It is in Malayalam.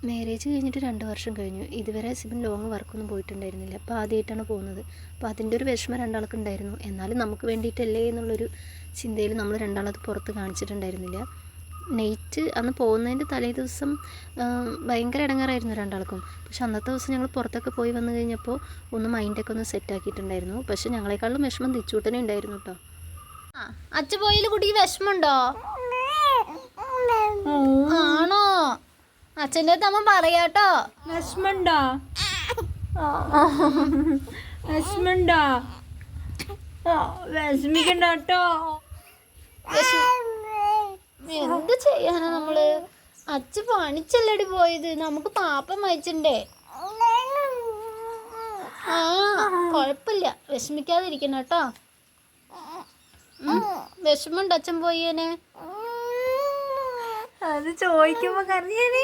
മാരേജ് കഴിഞ്ഞിട്ട് 2 വർഷം കഴിഞ്ഞു. ഇതുവരെ സിബിൻ ലോങ് വർക്കൊന്നും പോയിട്ടുണ്ടായിരുന്നില്ല. അപ്പോൾ ആദ്യമായിട്ടാണ് പോകുന്നത്. അപ്പോൾ അതിൻ്റെ ഒരു വിഷമം രണ്ടാൾക്കുണ്ടായിരുന്നു. എന്നാലും നമുക്ക് വേണ്ടിയിട്ടല്ലേ എന്നുള്ളൊരു ചിന്തയിൽ നമ്മൾ രണ്ടാളത് പുറത്ത് കാണിച്ചിട്ടുണ്ടായിരുന്നില്ല. നൈറ്റ് അന്ന് പോകുന്നതിൻ്റെ തലേ ദിവസം ഭയങ്കര ഇടങ്ങാറായിരുന്നു രണ്ടാൾക്കും. പക്ഷെ അന്നത്തെ ദിവസം ഞങ്ങൾ പുറത്തൊക്കെ പോയി വന്നു കഴിഞ്ഞപ്പോൾ ഒന്ന് മൈൻഡൊക്കെ ഒന്ന് സെറ്റാക്കിയിട്ടുണ്ടായിരുന്നു. പക്ഷെ ഞങ്ങളെക്കാളും വിഷമം തിച്ചൂട്ടനെ ഉണ്ടായിരുന്നു കേട്ടോ. അച്ഛ പോയിൽ കുട്ടിക്ക് വിഷമമുണ്ടോ? ആണോ? അച്ഛൻ്റെ അടുത്ത് അമ്മ പറയാട്ടോ. വിഷമണ്ടോ? വിഷമണ്ടോ? വിഷമിക്കണ്ട കേട്ടോ. എന്ത് ചെയ്യാനാ നമ്മള്? അച്ഛ പണിച്ചല്ലടി പോയത്. നമുക്ക് പാപ്പം വായിച്ചിണ്ടേ. ആ കുഴപ്പമില്ല, വിഷമിക്കാതിരിക്കണം കേട്ടോ. വിഷമുണ്ട് അച്ഛൻ പോയേനെ? അത് ചോദിക്കുമ്പോ കറിയാണേ.